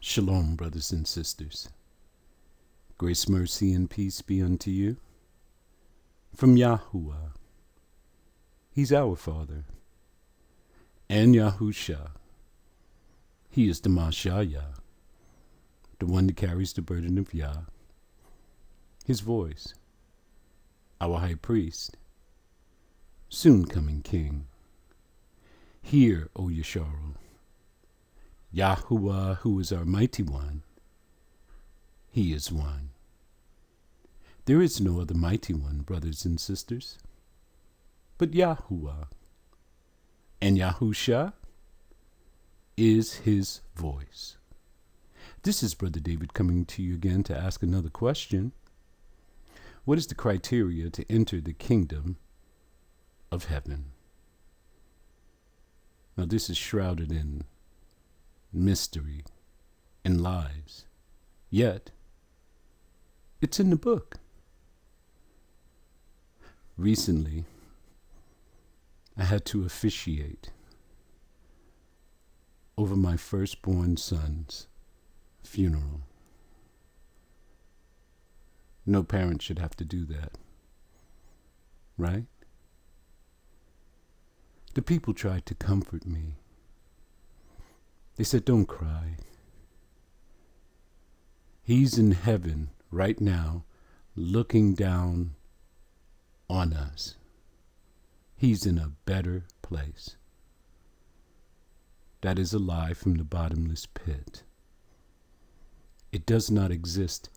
Shalom, brothers and sisters. Grace, mercy, and peace be unto you. From Yahuwah. He's our Father. And Yahusha. He is the Mashayah, the one that carries the burden of Yah. His voice, our high priest, soon coming king. Hear, O Yesharel, Yahuwah, who is our mighty one, he is one. There is no other mighty one, brothers and sisters, but Yahuwah. And Yahusha is his voice. This is Brother David coming to you again to ask another question. What is the criteria to enter the kingdom of heaven? Now this is shrouded in mystery and lies, yet it's in the book. Recently, I had to officiate over my firstborn son's funeral. No parent should have to do that, right? The people tried to comfort me. They said, "Don't cry. He's in heaven right now, looking down on us. He's in a better place." That is a lie from the bottomless pit. It does not exist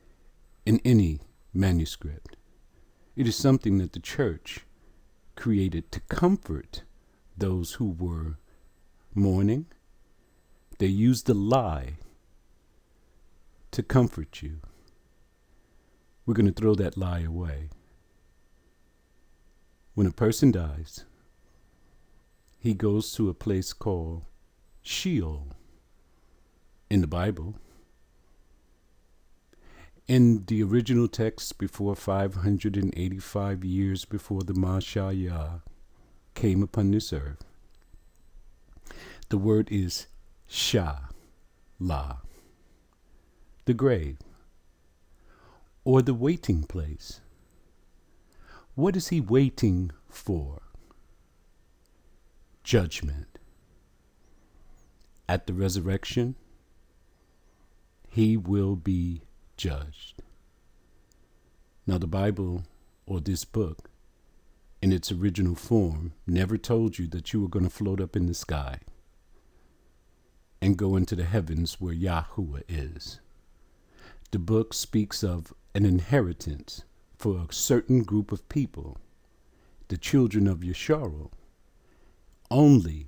in any manuscript. It is something that the church created to comfort those who were mourning. They used a lie to comfort you. We're going to throw that lie away. When a person dies, he goes to a place called Sheol in the Bible. In the original text, before 585 years before the Mashayah came upon this earth, the word is Sha-la, the grave, or the waiting place. What is he waiting for? Judgment. At the resurrection, he will be judged. Now the Bible, or this book, in its original form, never told you that you were going to float up in the sky and go into the heavens where Yahuwah is. The book speaks of an inheritance for a certain group of people, the children of Yesharel, only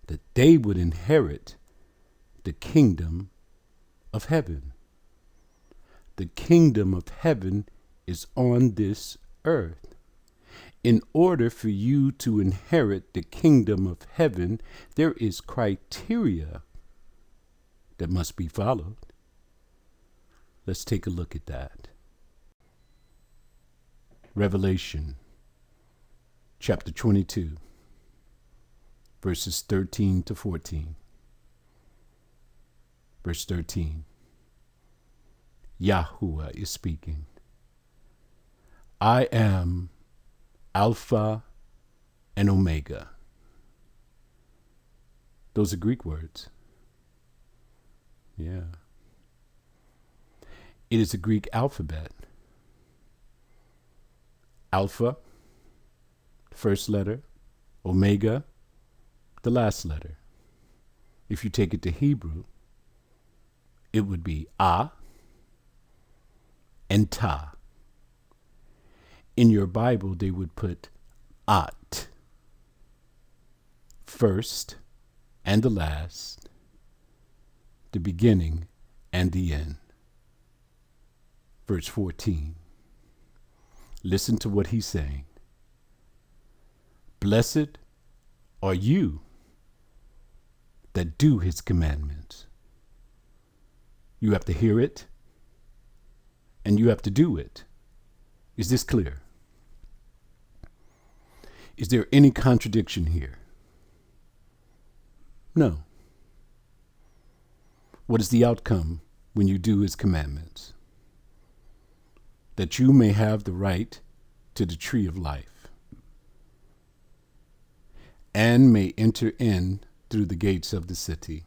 that they would inherit the kingdom of heaven. The kingdom of heaven is on this earth. In order for you to inherit the kingdom of heaven, there is criteria that must be followed. Let's take a look at that. Revelation chapter 22, verses 13 to 14. Verse 13. Yahuwah is speaking. I am Alpha and Omega. Those are Greek words. Yeah. It is a Greek alphabet. Alpha, first letter. Omega, the last letter. If you take it to Hebrew, it would be A and Ta. In your Bible, they would put At, first and the last, the beginning and the end. Verse 14. Listen to what he's saying. Blessed are you that do his commandments. You have to hear it, and you have to do it. Is this clear? Is there any contradiction here? No. What is the outcome when you do his commandments? That you may have the right to the tree of life and may enter in through the gates of the city.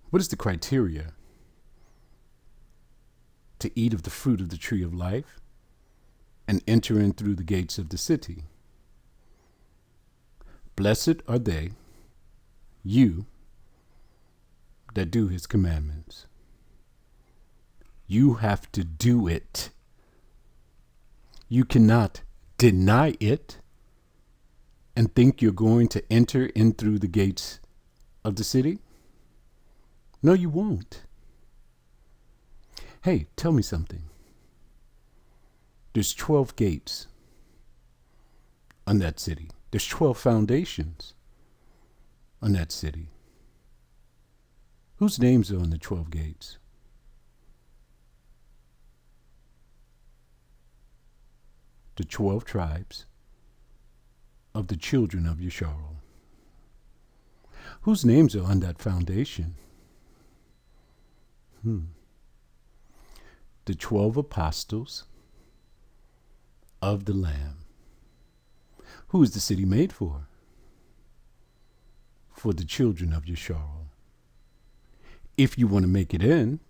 What is the criteria to eat of the fruit of the tree of life and enter in through the gates of the city? Blessed are they, you, that do his commandments. You have to do it. You cannot deny it and think you're going to enter in through the gates of the city. No, you won't. Hey, tell me something. There's 12 gates on that city. There's 12 foundations on that city. Whose names are on the 12 gates? The 12 tribes of the children of Sheol. Whose names are on that foundation? The 12 apostles of the Lamb. Who is the city made for? For the children of Sheol. If you want to make it in,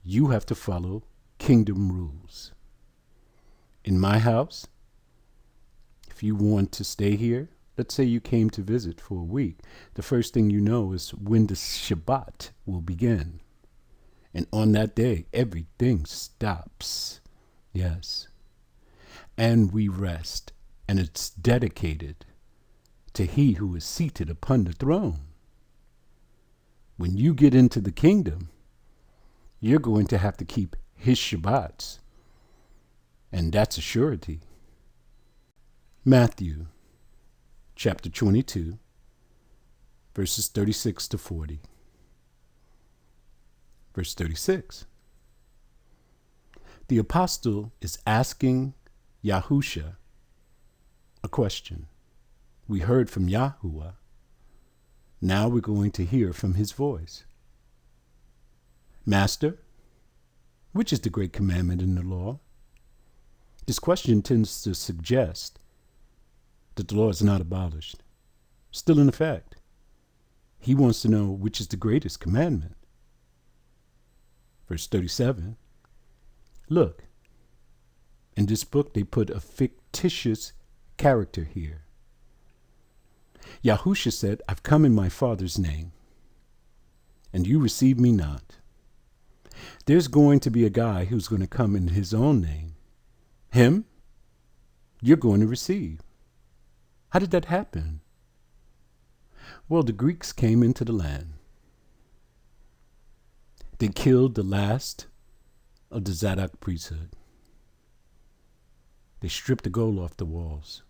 you have to follow kingdom rules. In my house, if you want to stay here, let's say you came to visit for a week, the first thing you know is when the Shabbat will begin. And on that day, everything stops. Yes. And we rest. And it's dedicated to he who is seated upon the throne. When you get into the kingdom, you're going to have to keep his Shabbats. And that's a surety. Matthew chapter 22, verses 36 to 40. Verse 36. The apostle is asking Yahusha a question. We heard from Yahuwah. Now we're going to hear from his voice. Master, which is the great commandment in the law? This question tends to suggest that the law is not abolished, still in effect. He wants to know which is the greatest commandment. Verse 37. Look, in this book they put a fictitious character here. Yahusha said, I've come in my Father's name, and you receive me not. There's going to be a guy who's going to come in his own name. Him, you're going to receive. How did that happen? Well, the Greeks came into the land. They killed the last of the Zadok priesthood. They stripped the gold off the walls.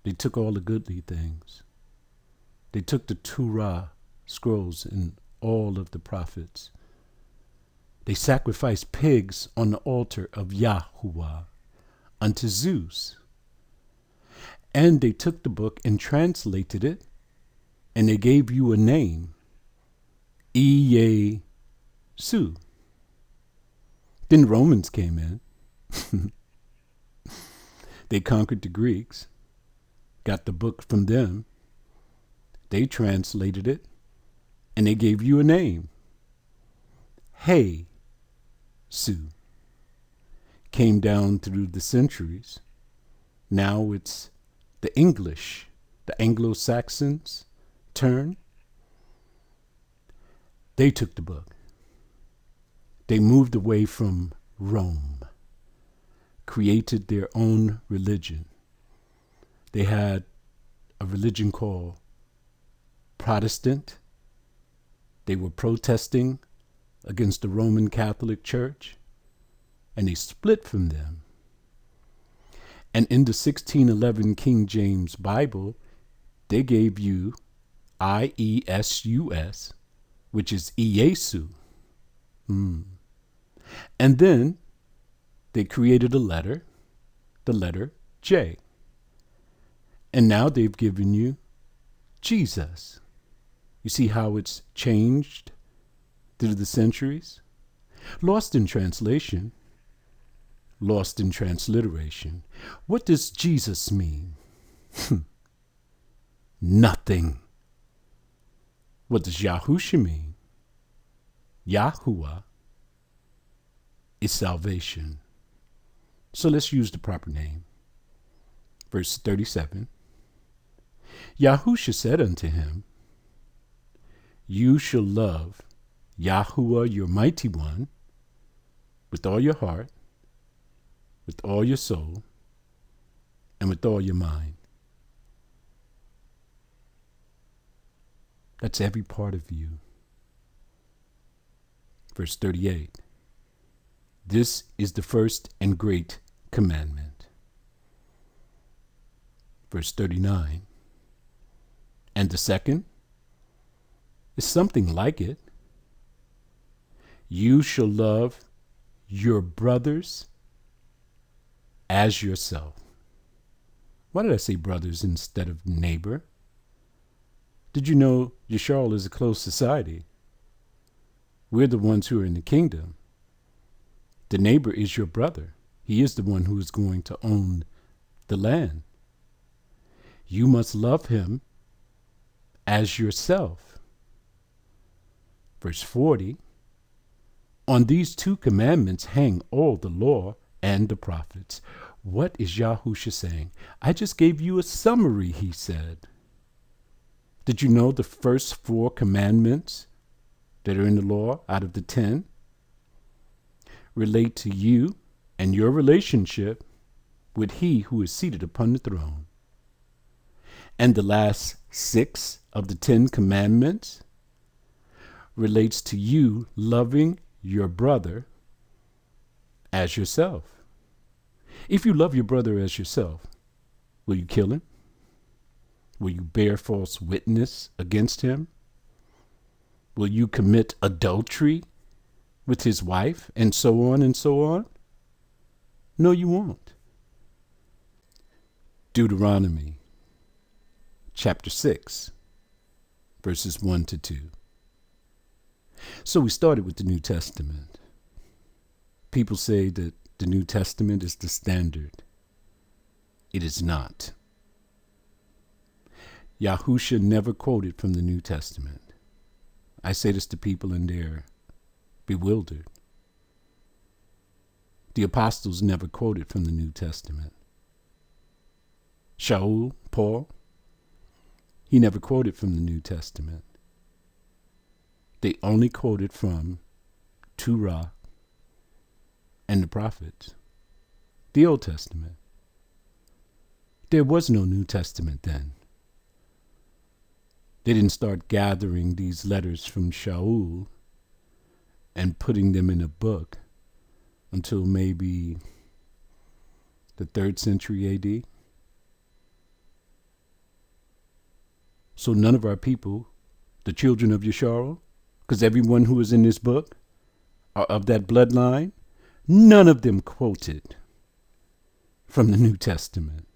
They took all the goodly things. They took the Torah scrolls and all of the prophets. They sacrificed pigs on the altar of Yahuwah unto Zeus. And they took the book and translated it, and they gave you a name, Iyesu. Then the Romans came in. They conquered the Greeks, got the book from them. They translated it, and they gave you a name. Hey, Sue. Came down through the centuries. Now it's the English, the Anglo-Saxons turn. They took the book. They moved away from Rome, created their own religion. They had a religion called Protestant. They were protesting against the Roman Catholic Church, and they split from them. And in the 1611 King James Bible, they gave you Iesus, which is Iesu. And then they created a letter, the letter J. And now they've given you Jesus. You see how it's changed through the centuries? Lost in translation, lost in transliteration. What does Jesus mean? Nothing. What does Yahusha mean? Yahuwah is salvation. So let's use the proper name. Verse 37. Yahusha said unto him, You shall love Yahuwah your mighty one with all your heart, with all your soul, and with all your mind. That's every part of you. Verse 38. This is the first and great commandment. Verse 39. And the second is something like it. You shall love your brothers as yourself. Why did I say brothers instead of neighbor? Did you know Sheol is a closed society? We're the ones who are in the kingdom. The neighbor is your brother. He is the one who is going to own the land. You must love him as yourself. Verse 40. On these two commandments hang all the law and the prophets. What is Yahusha saying? I just gave you a summary, he said. Did you know the first 4 commandments that are in the law out of the 10 relate to you and your relationship with he who is seated upon the throne? And the last 6 of the 10 commandments relates to you loving your brother as yourself. If you love your brother as yourself, will you kill him? Will you bear false witness against him? Will you commit adultery with his wife, and so on and so on? No, you won't. Deuteronomy chapter 6, verses 1 to 2. So we started with the New Testament. People say that the New Testament is the standard. It is not. Yahusha never quoted from the New Testament. I say this to people and they're bewildered. The apostles never quoted from the New Testament. Sheol, Paul, he never quoted from the New Testament. They only quoted from Torah and the prophets, the Old Testament. There was no New Testament then. They didn't start gathering these letters from Sheol and putting them in a book until maybe the 3rd century AD. So none of our people, the children of Sheol, because everyone who is in this book are of that bloodline, none of them quoted from the New Testament.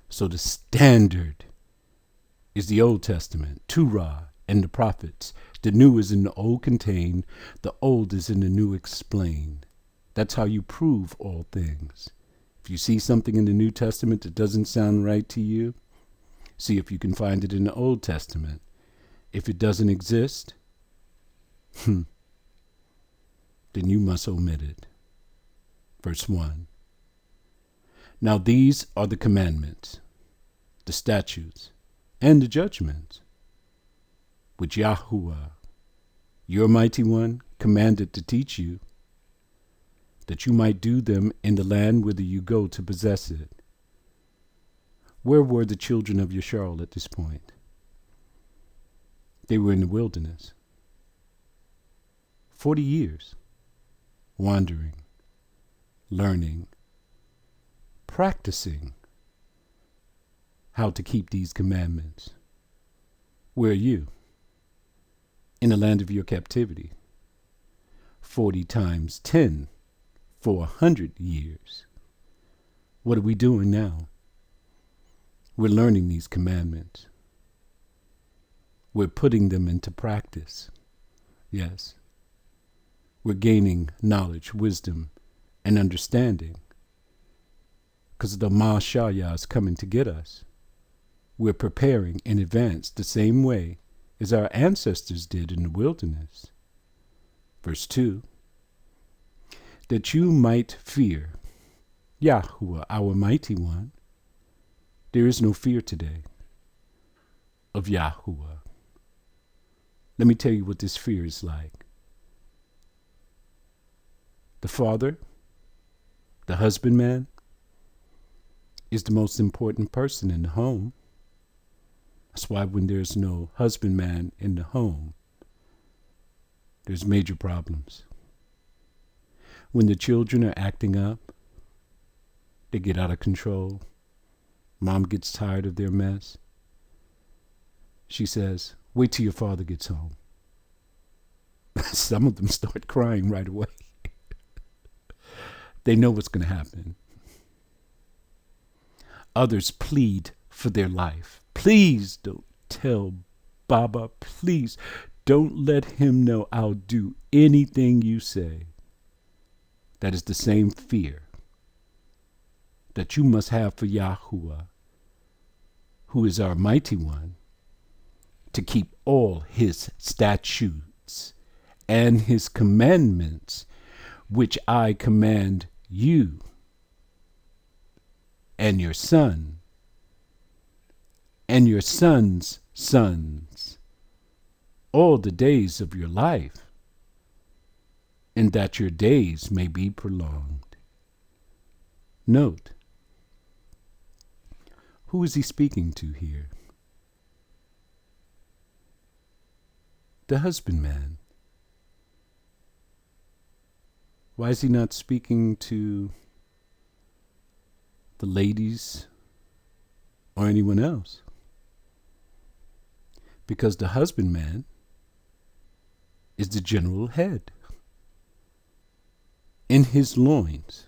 So the standard is the Old Testament, Torah and the prophets. The new is in the old contained, the old is in the new explained. That's how you prove all things. If you see something in the New Testament that doesn't sound right to you, see if you can find it in the Old Testament. If it doesn't exist, then you must omit it. Verse 1. Now these are the commandments, the statutes, and the judgments, which Yahuwah, your mighty one, commanded to teach you, that you might do them in the land whither you go to possess it. Where were the children of Sheol at this point? They were in the wilderness. 40 years, wandering, learning, practicing how to keep these commandments. Where are you? In the land of your captivity. 40 times 10, 400 years. What are we doing now? We're learning these commandments. We're putting them into practice. Yes. We're gaining knowledge, wisdom, and understanding. Because the Mashayah is coming to get us. We're preparing in advance the same way as our ancestors did in the wilderness. Verse 2. That you might fear Yahuwah, our mighty one. There is no fear today of Yahuwah. Let me tell you what this fear is like. The father, the husbandman, is the most important person in the home. That's why when there's no husbandman in the home, there's major problems. When the children are acting up, they get out of control. Mom gets tired of their mess. She says, wait till your father gets home. Some of them start crying right away. They know what's going to happen. Others plead for their life. Please don't tell Baba. Please don't let him know I'll do anything you say. That is the same fear that you must have for Yahuwah, who is our mighty one, to keep all his statutes and his commandments, which I command you and your son and your son's sons all the days of your life, and that your days may be prolonged. Note, who is he speaking to here? The husbandman. Why is he not speaking to the ladies or anyone else? Because the husbandman is the general head. In his loins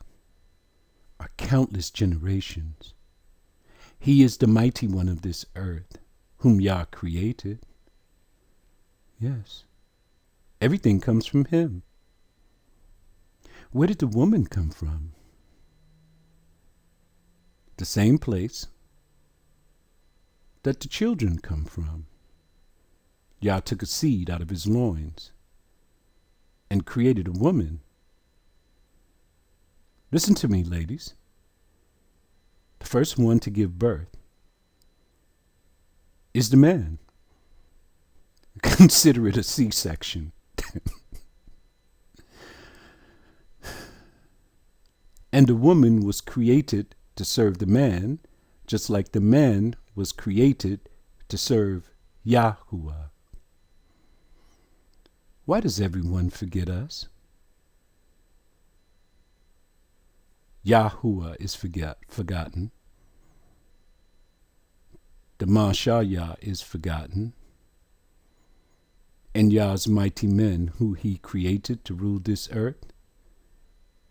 are countless generations. He is the mighty one of this earth, whom Yah created. Yes, everything comes from him. Where did the woman come from? The same place that the children come from. Yah took a seed out of his loins and created a woman. Listen to me, ladies. The first one to give birth is the man. Consider it a C-section. And the woman was created to serve the man, just like the man was created to serve Yahuwah. Why does everyone forget us? Yahuwah is forgotten. The Mashayah is forgotten. And Yah's mighty men who he created to rule this earth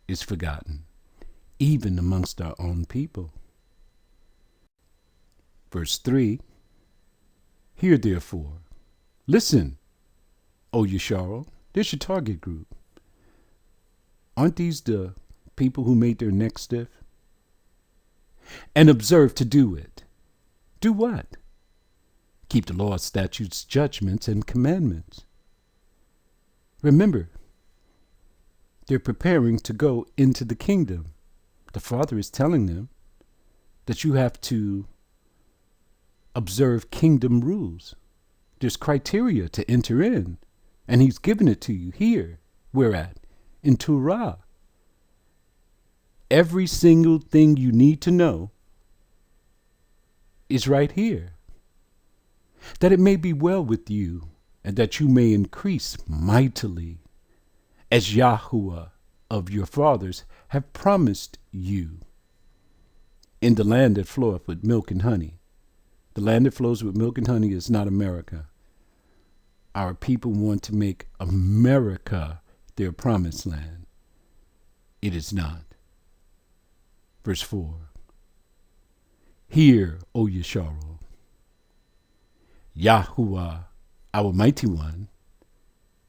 is forgotten, even amongst our own people. Verse 3, hear therefore, listen, O Yesharo, there's your target group. Aren't these the people who made their neck stiff? And observe to do it. Do what? Keep the law, statutes, judgments, and commandments. Remember, they're preparing to go into the kingdom. The Father is telling them that you have to observe kingdom rules. There's criteria to enter in, and he's given it to you here. Where at? In Torah. Every single thing you need to know is right here. That it may be well with you, and that you may increase mightily, as Yahuwah of your fathers have promised you, in the land that floweth with milk and honey. The land that flows with milk and honey is not America. Our people want to make America their promised land. It is not. Verse 4. Hear, O Yesharo, Yahuwah our mighty one,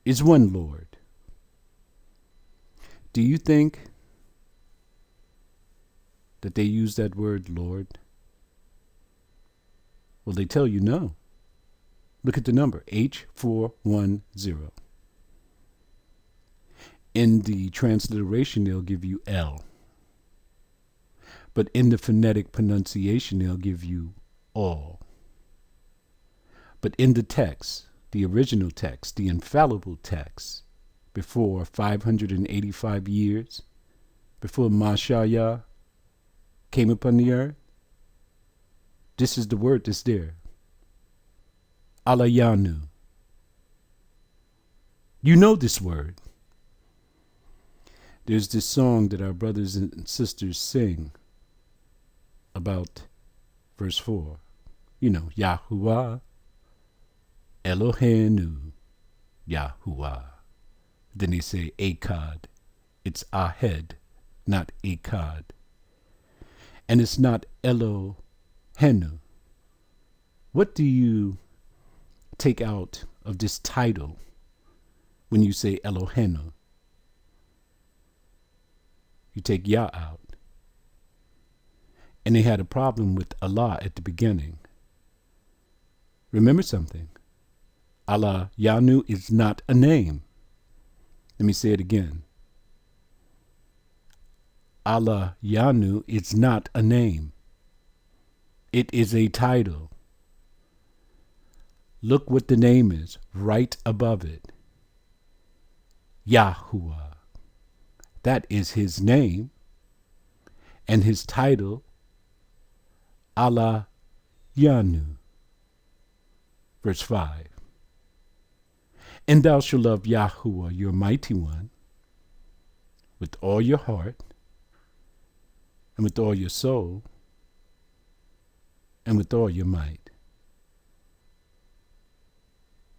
is one Lord. Do you think that they use that word Lord? Well, they tell you no. Look at the number, H410. In the transliteration, they'll give you L. But in the phonetic pronunciation, they'll give you all. But in the text, the original text, the infallible text, before 585 years, before Mashiach came upon the earth, this is the word that's there. Alayanu. You know this word. There's this song that our brothers and sisters sing about verse 4. You know, Yahuwah, Eloheinu, Yahuwah. Then they say Akkad. It's Ahed, not Akkad. And it's not Elohenu. What do you take out of this title when you say Elohenu? You take Yah out. And they had a problem with Allah at the beginning. Remember something. Allah Yanu is not a name. Let me say it again. Allah Yanu is not a name. It is a title. Look what the name is right above it. Yahuwah. That is his name. And his title, Allah Yanu. Verse 5. And thou shalt love Yahuwah, your mighty one, with all your heart, and with all your soul, and with all your might.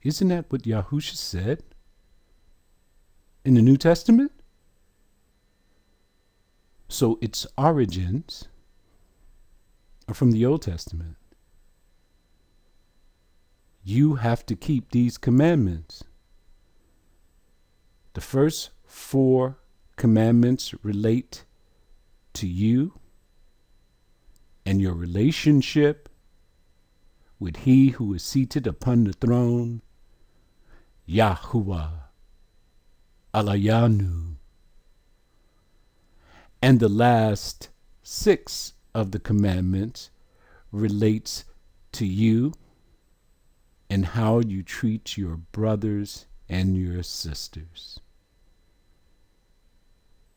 Isn't that what Yahusha said in the New Testament? So its origins are from the Old Testament. You have to keep these commandments. The first 4 commandments relate to you and your relationship with he who is seated upon the throne, Yahuwah, Alayanu. And the last 6 of the commandments relates to you and how you treat your brothers and your sisters.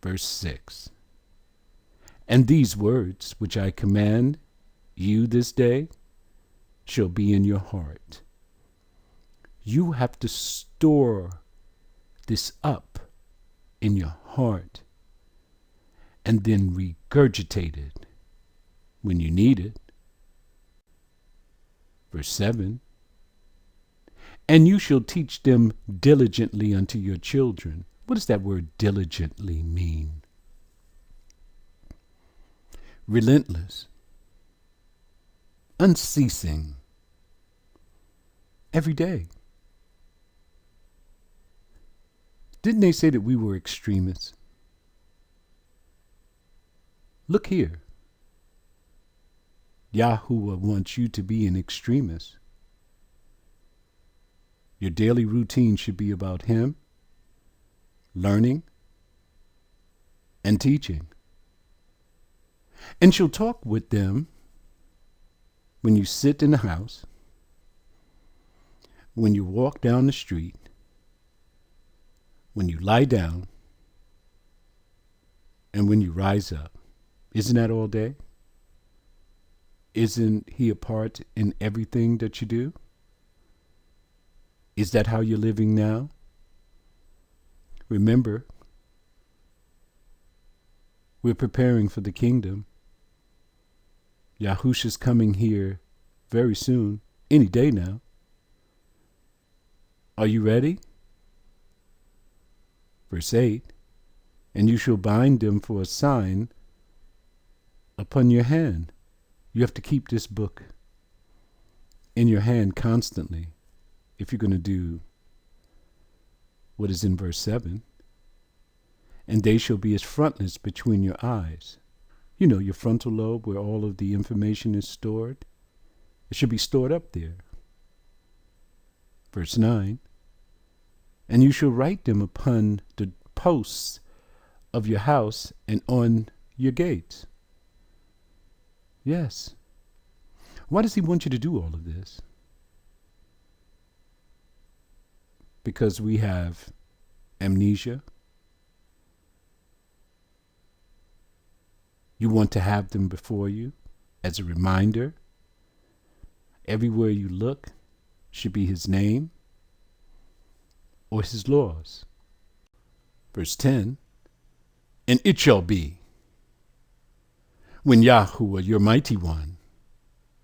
Verse 6. And these words which I command you this day shall be in your heart. You have to store this up in your heart and then regurgitate it when you need it. Verse 7. And you shall teach them diligently unto your children. What does that word diligently mean? Relentless, unceasing, every day. Didn't they say that we were extremists? Look here. Yahuwah wants you to be an extremist. Your daily routine should be about him, learning, and teaching. And she'll talk with them when you sit in the house, when you walk down the street, when you lie down, and when you rise up. Isn't that all day? Isn't he a part in everything that you do? Is that how you're living now? Remember, we're preparing for the kingdom. Yahusha's coming here very soon, any day now. Are you ready? Verse 8, and you shall bind them for a sign upon your hand. You have to keep this book in your hand constantly. if you're going to do what is in verse 7. And they shall be as frontlets between your eyes. You know, your frontal lobe where all of the information is stored. It should be stored up there. Verse 9. And you shall write them upon the posts of your house and on your gates. Yes. Why does he want you to do all of this? Because we have amnesia. You want to have them before you as a reminder. Everywhere you look should be his name or his laws. Verse 10, and it shall be, when Yahuwah, your mighty one,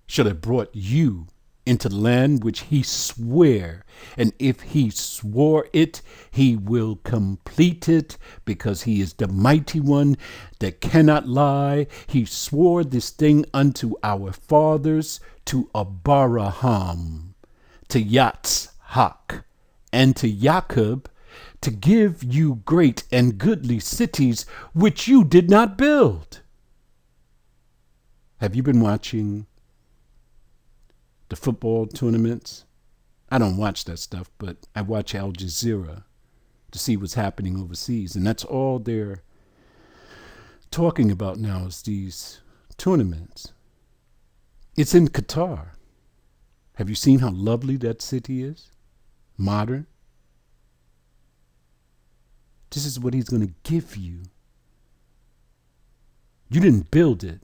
shall have brought you into the land which he sware, and if he swore it, he will complete it, because he is the mighty one that cannot lie. He swore this thing unto our fathers, to Abraham, to Yitzhak, and to Jacob, to give you great and goodly cities which you did not build. Have you been watching the football tournaments? I don't watch that stuff, but I watch Al Jazeera to see what's happening overseas. And that's all they're talking about now is these tournaments. It's in Qatar. Have you seen how lovely that city is? Modern. This is what he's going to give you. You didn't build it.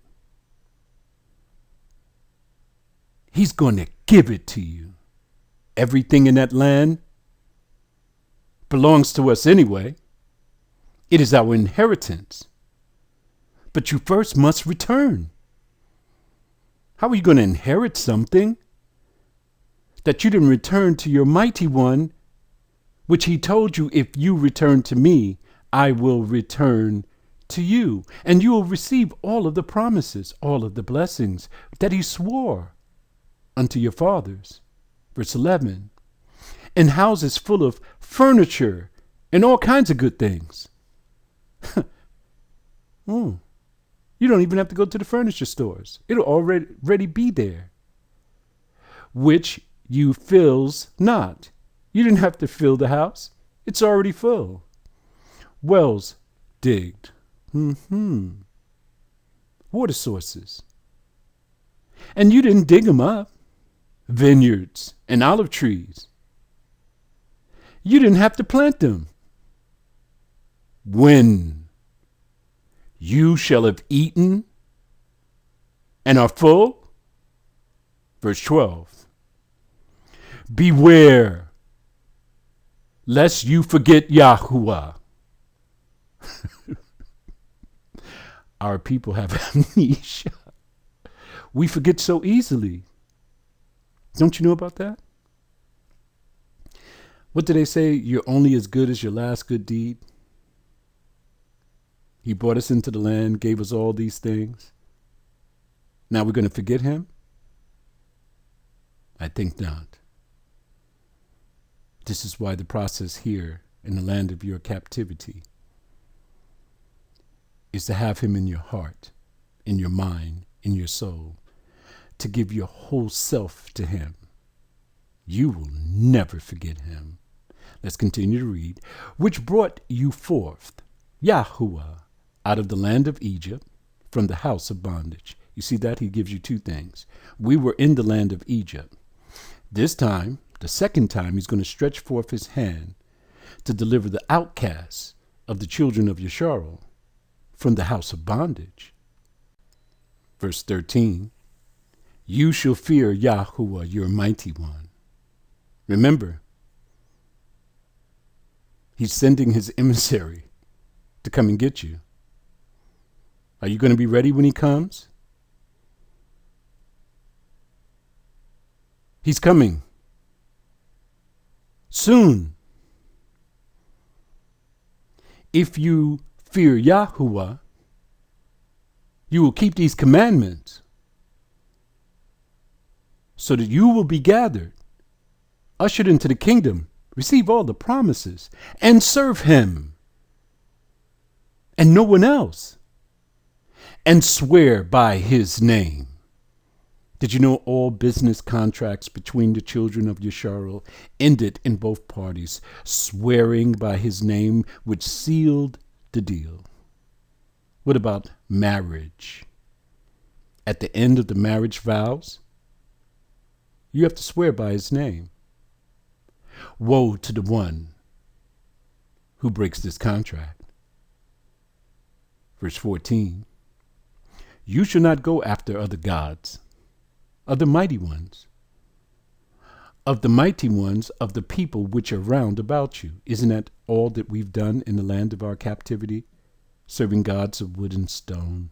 He's going to give it to you. Everything in that land belongs to us anyway. It is our inheritance. But you first must return. How are you going to inherit something that you didn't return to your mighty one, which he told you, if you return to me, I will return to you, and you will receive all of the promises, all of the blessings that he swore unto your fathers. Verse 11, and houses full of furniture and all kinds of good things. You don't even have to go to the furniture stores. It'll already be there. Which you fills not. You didn't have to fill the house. It's already full. Wells digged. Water sources. And you didn't dig them up. Vineyards and olive trees. You didn't have to plant them. When you shall have eaten and are full. Verse 12. Beware lest you forget Yahuwah. Our people have amnesia. We forget so easily. Don't you know about that? What do they say? You're only as good as your last good deed. He brought us into the land, gave us all these things. Now we're going to forget him? I think not. This is why the process here in the land of your captivity is to have him in your heart, in your mind, in your soul, to give your whole self to him. You will never forget him. Let's continue to read. Which brought you forth, Yahuwah, out of the land of Egypt, from the house of bondage. You see that? He gives you two things. We were in the land of Egypt. This time, the second time, he's going to stretch forth his hand to deliver the outcasts of the children of Sheol from the house of bondage. Verse 13, you shall fear Yahuwah, your mighty one. Remember, he's sending his emissary to come and get you. Are you going to be ready when he comes? He's coming soon. If you fear Yahuwah, you will keep these commandments so that you will be gathered ushered into the kingdom, receive all the promises, and serve him and no one else, and swear by his name. Did you know all business contracts between the children of Yisrael ended in both parties swearing by his name, which sealed the deal? What about marriage? At the end of the marriage vows, you have to swear by his name. Woe to the one who breaks this contract. Verse 14, you shall not go after other gods, other mighty ones, of the mighty ones of the people which are round about you. Isn't that all that we've done in the land of our captivity? Serving gods of wood and stone.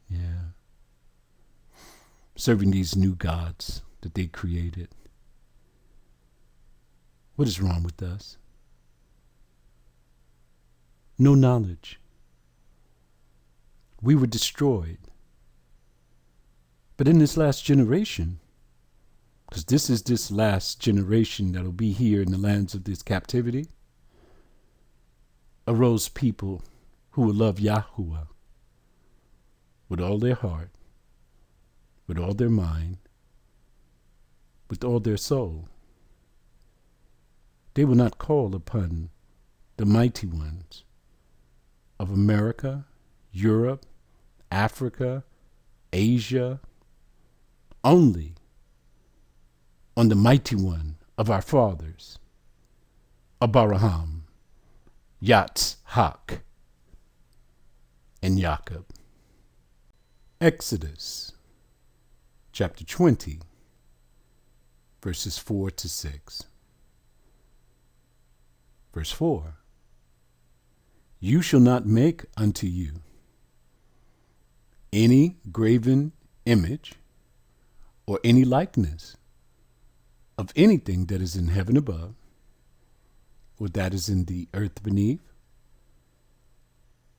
Yeah. Serving these new gods that they created. What is wrong with us? No knowledge. We were destroyed. But in this last generation, because this last generation that will be here in the lands of this captivity, arose people who will love Yahuwah with all their heart, with all their mind, with all their soul. They will not call upon the mighty ones of America, Europe, Africa, Asia, only on the mighty one of our fathers, Abraham, Yitzhak, and Jacob. Exodus chapter 20, verses 4 to 6. Verse 4, you shall not make unto you any graven image or any likeness of anything that is in heaven above, or that is in the earth beneath,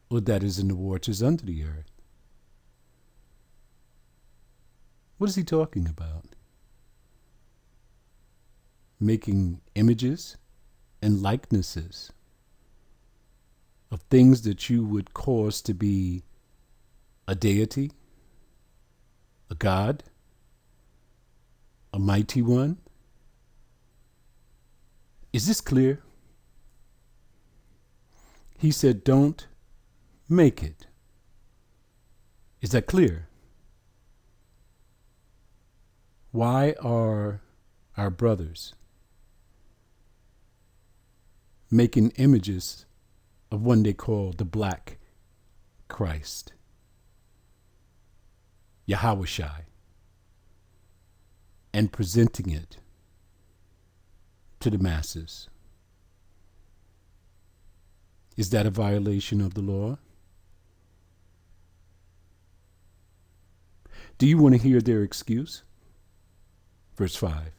or that is in the waters under the earth. What is he talking about? Making images and likenesses of things that you would cause to be a deity, a god, a mighty one. Is this clear? He said, don't make it. Is that clear? Why are our brothers making images of one they call the Black Christ, Yahushai, and presenting it to the masses? Is that a violation of the law? Do you want to hear their excuse? Verse 5.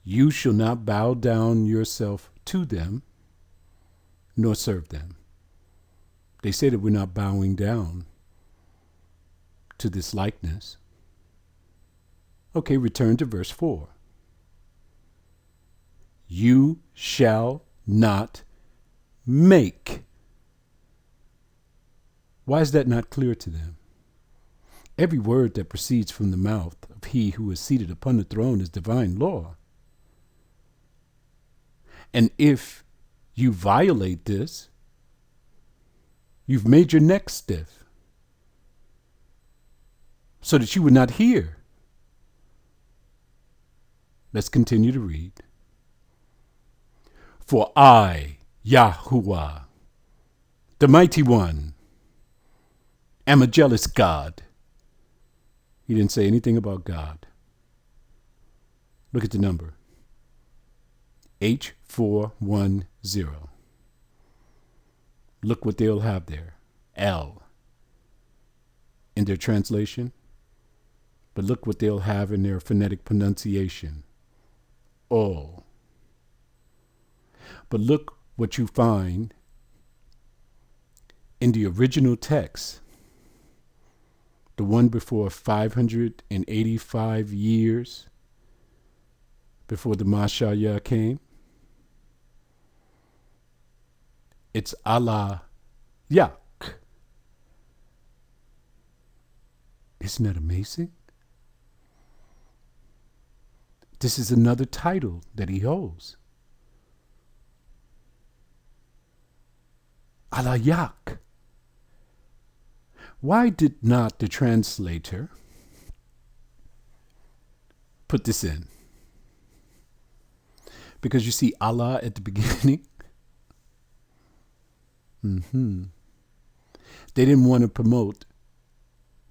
You shall not bow down yourself to them, nor serve them. They say that we're not bowing down to this likeness. Okay, return to verse 4. You shall not make. Why is that not clear to them? Every word that proceeds from the mouth of he who is seated upon the throne is divine law. And if you violate this, you've made your neck stiff so that you would not hear. Let's continue to read. For I, Yahuwah, the mighty one, am a jealous God. He didn't say anything about God. Look at the number. H410. Look what they'll have there. L in their translation. But look what they'll have in their phonetic pronunciation. O. But look what you find in the original text the one before 585 years before the Mashiach came. It's Allah Yak. Isn't that amazing? This is another title that he holds. Allah Yak. Why did not the translator put this in? Because you see Allah at the beginning. They didn't want to promote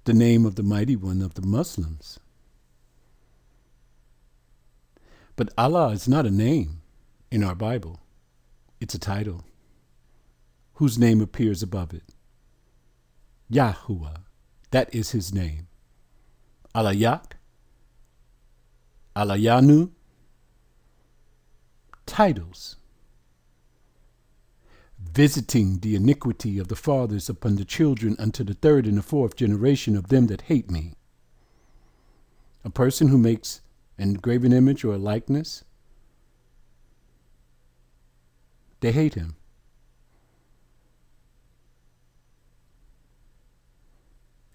the name of the mighty one of the Muslims. But Allah is not a name in our Bible. It's a title whose name appears above it. Yahuwah. That is his name. Allah Yak. Allah Yanu. Titles. Visiting the iniquity of the fathers upon the children unto the third and the fourth generation of them that hate me. A person who makes an graven image or a likeness, they hate him.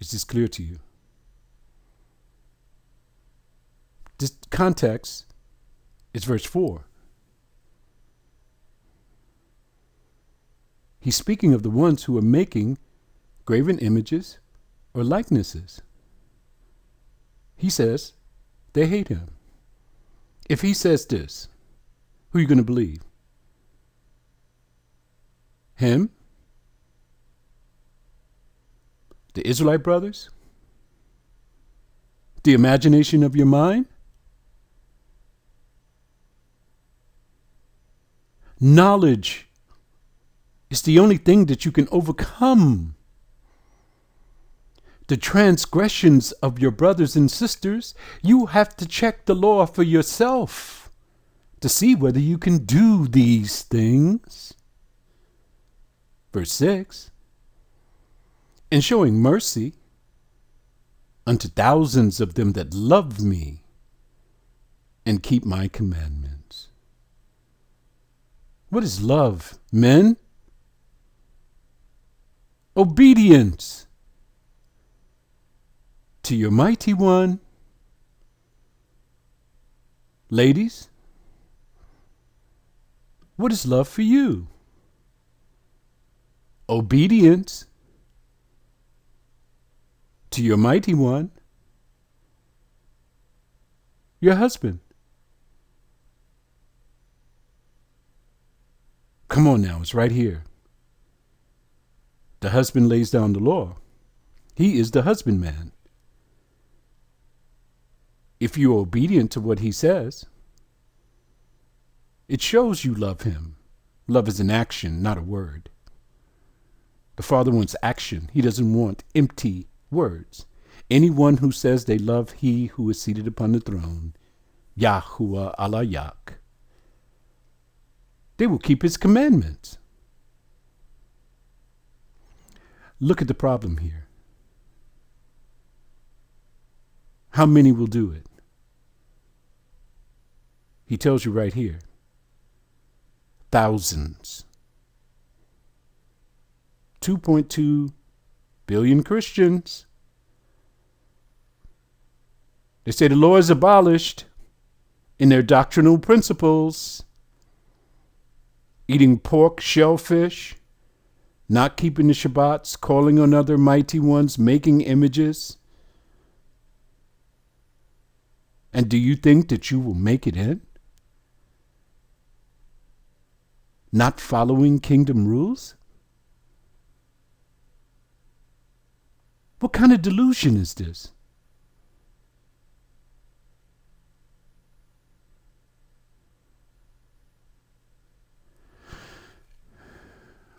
Is this clear to you? This context is verse 4. He's speaking of the ones who are making graven images or likenesses. He says they hate him. If he says this, who are you going to believe? Him? The Israelite brothers? The imagination of your mind? Knowledge is the only thing that you can overcome the transgressions of your brothers and sisters. You have to check the law for yourself to see whether you can do these things. Verse 6, and showing mercy unto thousands of them that love me and keep my commandments. What is love, men? Obedience to your mighty one. Ladies, what is love for you? Obedience to your mighty one, your husband. Come on now, it's right here. The husband lays down the law. He is the husbandman. If you're obedient to what he says, it shows you love him. Love is an action, not a word. The Father wants action. He doesn't want empty words. Anyone who says they love he who is seated upon the throne, Yahuwah Allah Yak, they will keep his commandments. Look at the problem here. How many will do it? He tells you right here. Thousands. 2.2 billion Christians. They say the law is abolished in their doctrinal principles. Eating pork, shellfish, not keeping the Shabbats, calling on other mighty ones, making images. And do you think that you will make it in? Not following kingdom rules? What kind of delusion is this?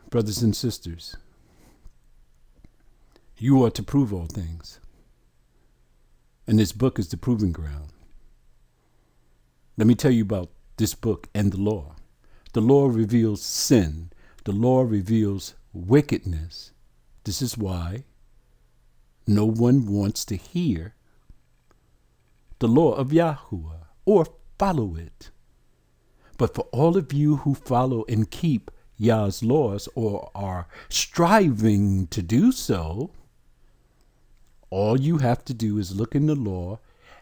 Brothers and sisters, you are to prove all things. And this book is the proving ground. Let me tell you about this book and the law. The law reveals sin. The law reveals wickedness. This is why No one wants to hear the law of Yahuwah or follow it. But for all of you who follow and keep Yah's laws or are striving to do so, all you have to do is look in the law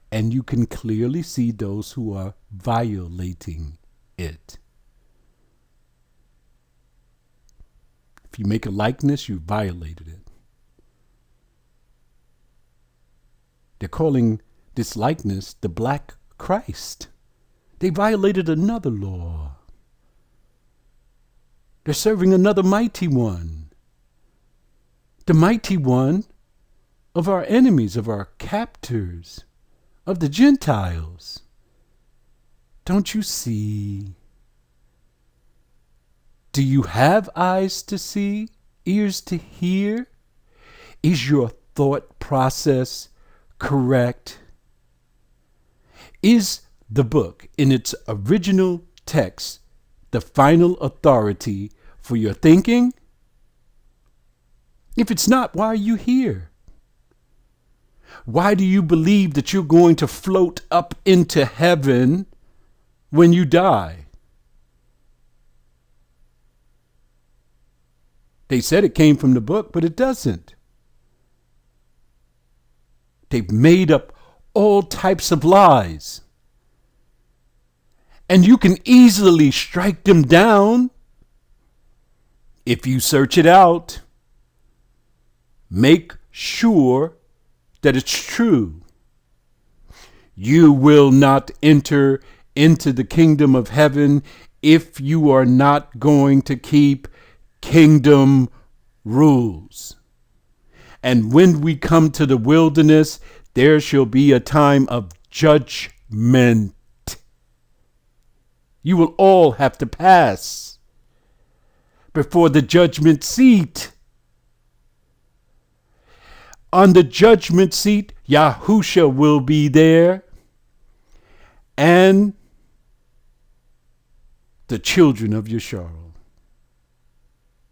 and you can clearly see those who are violating it. If you make a likeness, you violated it. They're calling this likeness the Black Christ. They violated another law. They're serving another mighty one. The mighty one of our enemies, of our captors, of the Gentiles. Don't you see? Do you have eyes to see, ears to hear? Is your thought process correct? Is the book in its original text the final authority for your thinking? If it's not, why are you here? Why do you believe that you're going to float up into heaven when you die? They said it came from the book, but it doesn't. They've made up all types of lies. And you can easily strike them down if you search it out. Make sure that it's true. You will not enter into the kingdom of heaven if you are not going to keep kingdom rules. And when we come to the wilderness, there shall be a time of judgment. You will all have to pass before the judgment seat. On the judgment seat, Yahusha will be there, and the children of Yisrael.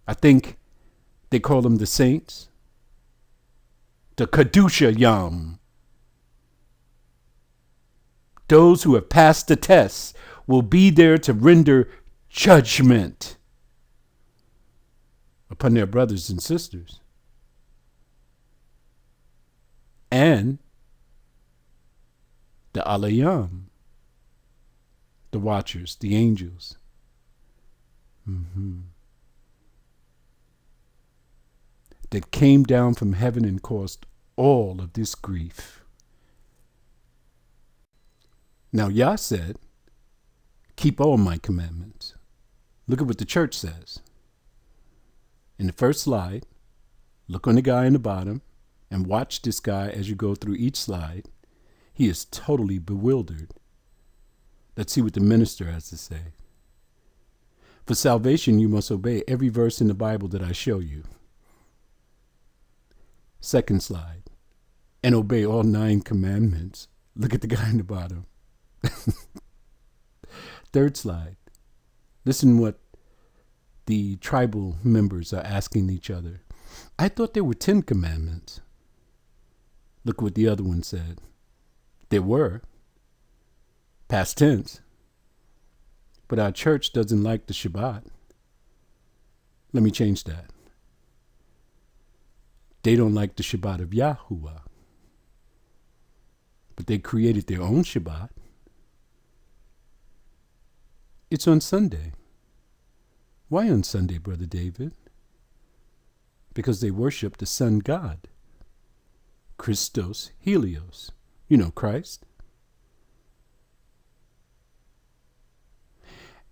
I think they call them the saints, the Kedusha Yam. Those who have passed the test will be there to render judgment upon their brothers and sisters. And the Alayam, the watchers, the angels. That came down from heaven and caused all of this grief. Now Yah said, keep all my commandments. Look at what the church says. In the first slide, look on the guy in the bottom and watch this guy as you go through each slide. He is totally bewildered. Let's see what the minister has to say. For salvation, you must obey every verse in the Bible that I show you. Second slide, and obey all 9 commandments. Look at the guy in the bottom. Third slide, listen what the tribal members are asking each other. I thought there were 10 commandments. Look what the other one said. There were. Past tense. But our church doesn't like the Shabbat. Let me change that. They don't like the Shabbat of Yahuwah. But they created their own Shabbat. It's on Sunday. Why on Sunday, Brother David? Because they worship the sun god. Christos Helios. You know, Christ.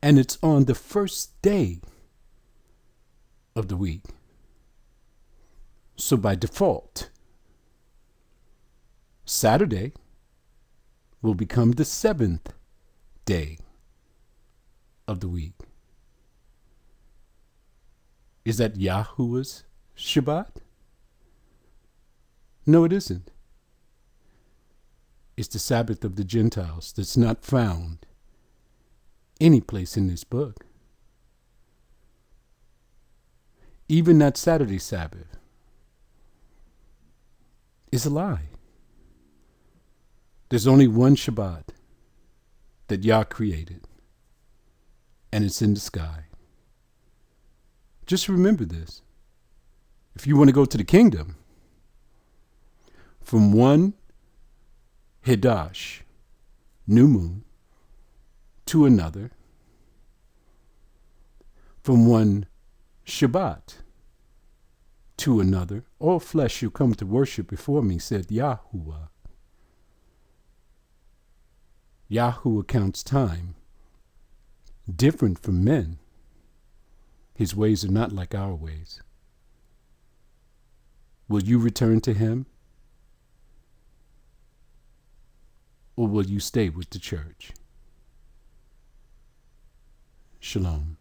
And it's on the first day of the week. So by default, Saturday will become the 7th day of the week. Is that Yahuwah's Shabbat? No, it isn't. It's the Sabbath of the Gentiles that's not found any place in this book. Even that Saturday Sabbath. is a lie. There's only one Shabbat that Yah created, and it's in the sky. Just remember this. If you want to go to the kingdom, from one Hidash, new moon, to another, from one Shabbat to another, all flesh shall come to worship before me, said Yahuwah. Yahuwah counts time different from men. His ways are not like our ways. Will you return to him? Or will you stay with the church? Shalom.